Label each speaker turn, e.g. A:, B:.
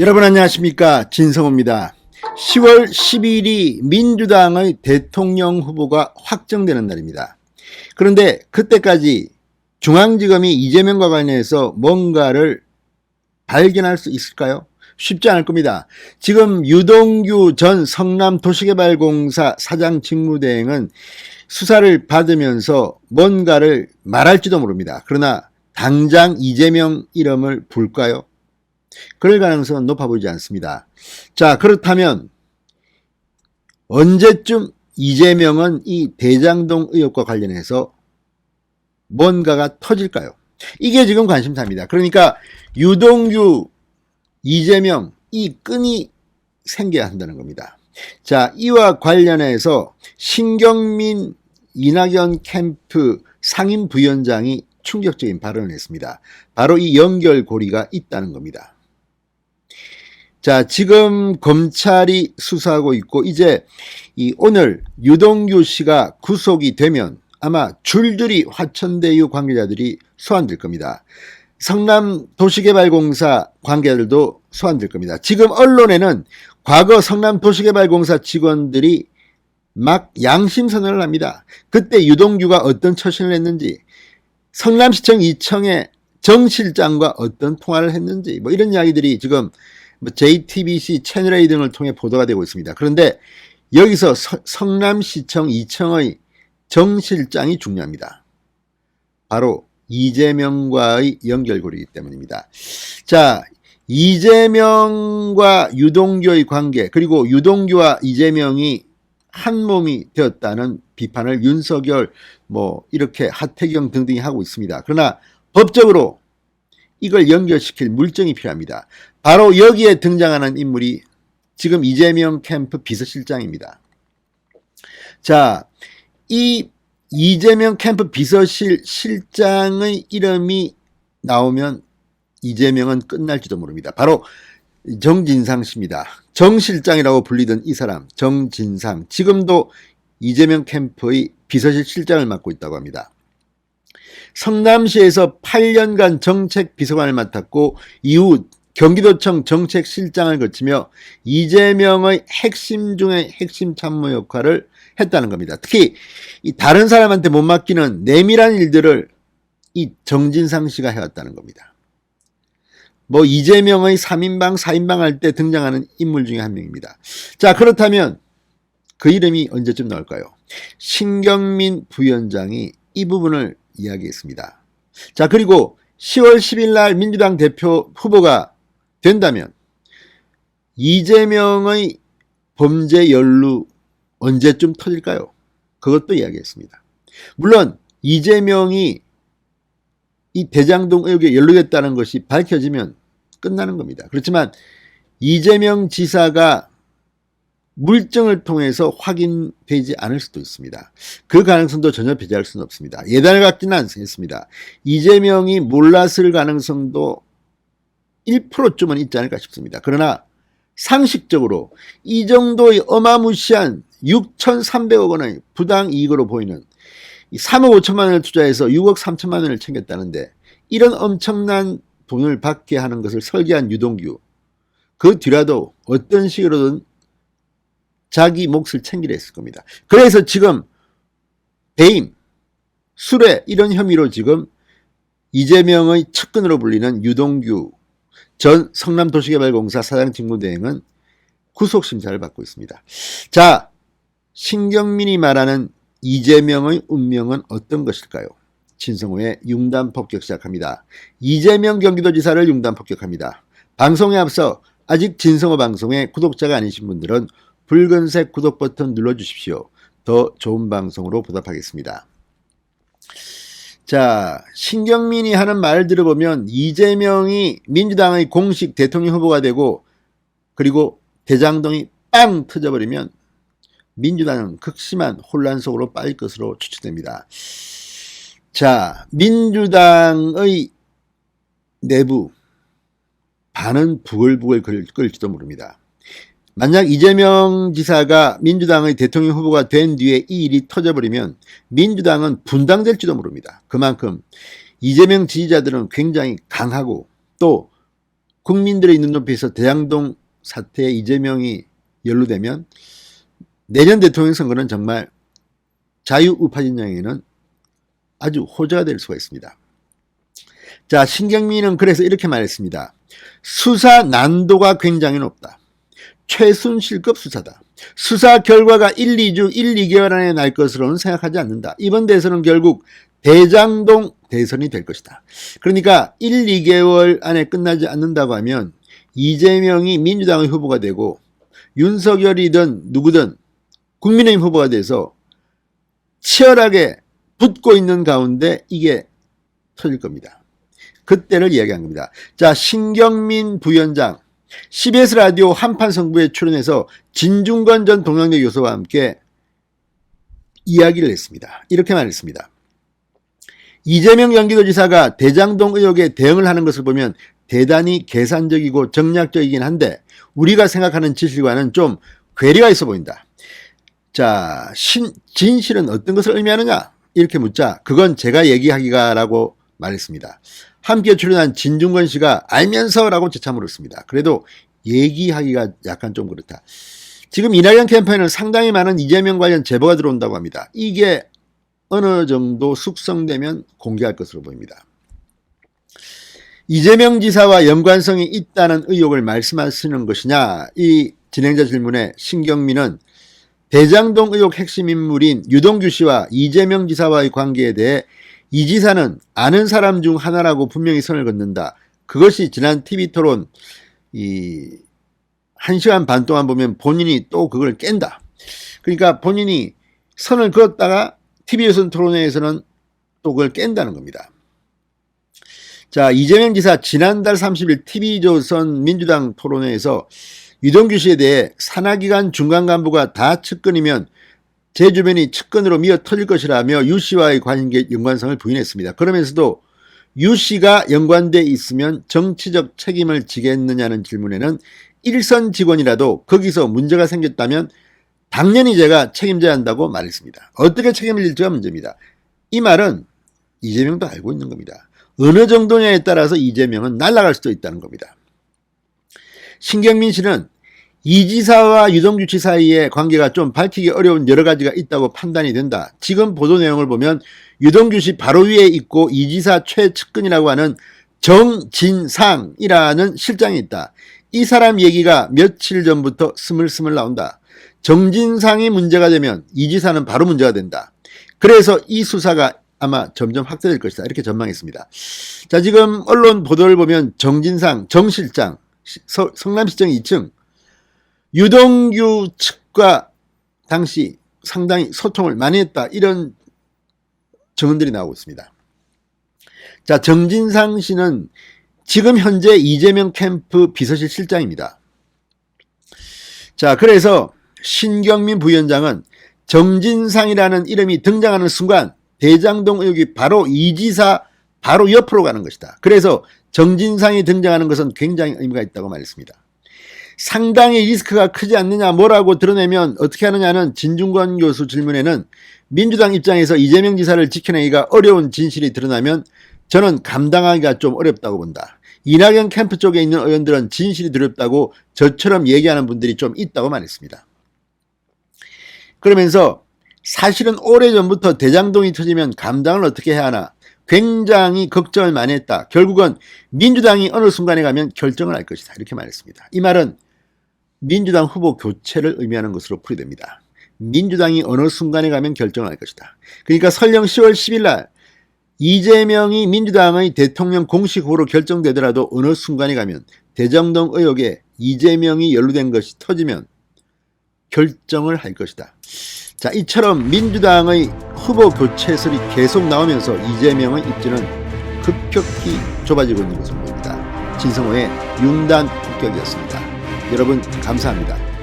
A: 여러분 안녕하십니까, 진성호입니다. 10월 10일이 민주당의 대통령 후보가 확정되는 날입니다. 그런데 그때까지 중앙지검이 이재명과 관련해서 뭔가를 발견할 수 있을까요? 쉽지 않을 겁니다. 지금 유동규 전 성남도시개발공사 사장 직무대행은 수사를 받으면서 뭔가를 말할지도 모릅니다. 그러나 당장 이재명 이름을 불까요? 그럴 가능성은 높아 보이지 않습니다. 자, 그렇다면 언제쯤 이재명은 이 대장동 의혹과 관련해서 뭔가가 터질까요? 이게 지금 관심사입니다. 그러니까 유동규, 이재명 이 끈이 생겨야 한다는 겁니다. 자, 이와 관련해서 신경민 이낙연 캠프 상임부위원장이 충격적인 발언을 했습니다. 바로 이 연결고리가 있다는 겁니다. 자, 지금 검찰이 수사하고 있고 이제 오늘 유동규 씨가 구속이 되면 아마 줄줄이 화천대유 관계자들이 소환될 겁니다. 성남도시개발공사 관계자들도 소환될 겁니다. 지금 언론에는 과거 성남도시개발공사 직원들이 막 양심선언을 합니다. 그때 유동규가 어떤 처신을 했는지, 성남시청 2층에 정 실장과 어떤 통화를 했는지 뭐 이런 이야기들이 지금 JTBC 채널A 등을 통해 보도가 되고 있습니다. 그런데 여기서 성남시청 2층의 정 실장이 중요합니다. 바로 이재명과의 연결고리이기 때문입니다. 자, 이재명과 유동규의 관계, 그리고 유동규와 이재명이 한 몸이 되었다는 비판을 윤석열, 이렇게 하태경 등등이 하고 있습니다. 그러나 법적으로 이걸 연결시킬 물증이 필요합니다. 바로 여기에 등장하는 인물이 지금 이재명 캠프 비서실장입니다. 자, 이 이재명 캠프 비서실장의 이름이 나오면 이재명은 끝날지도 모릅니다. 바로 정진상 씨입니다. 정 실장이라고 불리던 이 사람 정진상, 지금도 이재명 캠프의 비서실 실장을 맡고 있다고 합니다. 성남시에서 8년간 정책비서관을 맡았고 이후 경기도청 정책실장을 거치며 이재명의 핵심 중의 핵심 참모 역할을 했다는 겁니다. 특히 이 다른 사람한테 못 맡기는 내밀한 일들을 이 정진상 씨가 해왔다는 겁니다. 이재명의 3인방, 4인방 할 때 등장하는 인물 중에 한 명입니다. 자, 그렇다면 그 이름이 언제쯤 나올까요? 신경민 부위원장이 이 부분을 이야기했습니다. 자, 그리고 10월 10일 날 민주당 대표 후보가 된다면 이재명의 범죄 연루 언제쯤 터질까요? 그것도 이야기했습니다. 물론 이재명이 이 대장동 의혹에 연루됐다는 것이 밝혀지면 끝나는 겁니다. 그렇지만 이재명 지사가 물증을 통해서 확인되지 않을 수도 있습니다. 그 가능성도 전혀 배제할 수는 없습니다. 예단을 갖지는 않습니다. 이재명이 몰랐을 가능성도 1%쯤은 있지 않을까 싶습니다. 그러나 상식적으로 이 정도의 어마무시한 6,300억 원의 부당 이익으로 보이는 3억 5천만 원을 투자해서 6억 3천만 원을 챙겼다는데 이런 엄청난 돈을 받게 하는 것을 설계한 유동규, 그 뒤라도 어떤 식으로든 자기 몫을 챙기려 했을 겁니다. 그래서 지금 배임, 수뢰 이런 혐의로 지금 이재명의 측근으로 불리는 유동규 전 성남도시개발공사 사장 직무대행은 구속심사를 받고 있습니다. 자, 신경민이 말하는 이재명의 운명은 어떤 것일까요? 진성호의 융단 폭격 시작합니다. 이재명 경기도지사를 융단 폭격합니다. 방송에 앞서 아직 진성호 방송의 구독자가 아니신 분들은 붉은색 구독 버튼 눌러주십시오. 더 좋은 방송으로 보답하겠습니다. 자, 신경민이 하는 말 들어보면 이재명이 민주당의 공식 대통령 후보가 되고 그리고 대장동이 빵 터져버리면 민주당은 극심한 혼란 속으로 빠질 것으로 추측됩니다. 자, 민주당의 내부 반은 부글부글 끓을지도 모릅니다. 만약 이재명 지사가 민주당의 대통령 후보가 된 뒤에 이 일이 터져버리면 민주당은 분당될지도 모릅니다. 그만큼 이재명 지지자들은 굉장히 강하고 또 국민들의 눈높이에서 대장동 사태에 이재명이 연루되면 내년 대통령 선거는 정말 자유우파 진영에는 아주 호재가 될 수가 있습니다. 자, 신경민은 그래서 이렇게 말했습니다. 수사 난도가 굉장히 높다. 최순실급 수사다. 수사 결과가 1, 2개월 안에 날 것으로는 생각하지 않는다. 이번 대선은 결국 대장동 대선이 될 것이다. 그러니까 1, 2개월 안에 끝나지 않는다고 하면 이재명이 민주당의 후보가 되고 윤석열이든 누구든 국민의힘 후보가 돼서 치열하게 붙고 있는 가운데 이게 터질 겁니다. 그때를 이야기한 겁니다. 자, 신경민 부위원장 CBS 라디오 한판 승부에 출연해서 진중권 전 동양대 교수와 함께 이야기를 했습니다. 이렇게 말했습니다. 이재명 경기도지사가 대장동 의혹에 대응을 하는 것을 보면 대단히 계산적이고 정략적이긴 한데 우리가 생각하는 진실과는 좀 괴리가 있어 보인다. 자, 진실은 어떤 것을 의미하느냐? 이렇게 묻자 그건 제가 얘기하기가 라고 말했습니다. 함께 출연한 진중권 씨가 알면서 라고 재차 물었습니다. 그래도 얘기하기가 약간 좀 그렇다. 지금 이낙연 캠프에는 상당히 많은 이재명 관련 제보가 들어온다고 합니다. 이게 어느 정도 숙성되면 공개할 것으로 보입니다. 이재명 지사와 연관성이 있다는 의혹을 말씀하시는 것이냐? 이 진행자 질문에 신경민은 대장동 의혹 핵심 인물인 유동규 씨와 이재명 지사와의 관계에 대해 이 지사는 아는 사람 중 하나라고 분명히 선을 긋는다. 그것이 지난 TV토론 1시간 반 동안 보면 본인이 또 그걸 깬다. 그러니까 본인이 선을 그었다가 TV조선 토론회에서는 또 그걸 깬다는 겁니다. 자, 이재명 지사 지난달 30일 TV조선 민주당 토론회에서 유동규 씨에 대해 산하기관 중간 간부가 다 측근이면 제 주변이 측근으로 미어 터질 것이라며 유 씨와의 관계 연관성을 부인했습니다. 그러면서도 유 씨가 연관돼 있으면 정치적 책임을 지겠느냐는 질문에는 일선 직원이라도 거기서 문제가 생겼다면 당연히 제가 책임져야 한다고 말했습니다. 어떻게 책임을 질지가 문제입니다. 이 말은 이재명도 알고 있는 겁니다. 어느 정도냐에 따라서 이재명은 날아갈 수도 있다는 겁니다. 신경민 씨는 이 지사와 유동규 씨 사이의 관계가 좀 밝히기 어려운 여러 가지가 있다고 판단이 된다. 지금 보도 내용을 보면 유동규 씨 바로 위에 있고 이 지사 최측근이라고 하는 정진상이라는 실장이 있다. 이 사람 얘기가 며칠 전부터 스물스물 나온다. 정진상이 문제가 되면 이 지사는 바로 문제가 된다. 그래서 이 수사가 아마 점점 확대될 것이다. 이렇게 전망했습니다. 자, 지금 언론 보도를 보면 정진상, 정 실장, 성남시청 2층 유동규 측과 당시 상당히 소통을 많이 했다. 이런 증언들이 나오고 있습니다. 자, 정진상 씨는 지금 현재 이재명 캠프 비서실 실장입니다. 자, 그래서 신경민 부위원장은 정진상이라는 이름이 등장하는 순간 대장동 의혹이 바로 이 지사 바로 옆으로 가는 것이다. 그래서 정진상이 등장하는 것은 굉장히 의미가 있다고 말했습니다. 상당히 리스크가 크지 않느냐, 뭐라고 드러내면 어떻게 하느냐는 진중권 교수 질문에는 민주당 입장에서 이재명 지사를 지켜내기가 어려운 진실이 드러나면 저는 감당하기가 좀 어렵다고 본다. 이낙연 캠프 쪽에 있는 의원들은 진실이 두렵다고 저처럼 얘기하는 분들이 좀 있다고 말했습니다. 그러면서 사실은 오래전부터 대장동이 터지면 감당을 어떻게 해야 하나 굉장히 걱정을 많이 했다. 결국은 민주당이 어느 순간에 가면 결정을 할 것이다. 이렇게 말했습니다. 이 말은 민주당 후보 교체를 의미하는 것으로 풀이됩니다. 민주당이 어느 순간에 가면 결정을 할 것이다. 그러니까 설령 10월 10일 날 이재명이 민주당의 대통령 공식 후보로 결정되더라도 어느 순간에 가면 대장동 의혹에 이재명이 연루된 것이 터지면 결정을 할 것이다. 자, 이처럼 민주당의 후보 교체설이 계속 나오면서 이재명의 입지는 급격히 좁아지고 있는 것으로 보입니다. 진성호의 융단 폭격이었습니다. 여러분 감사합니다.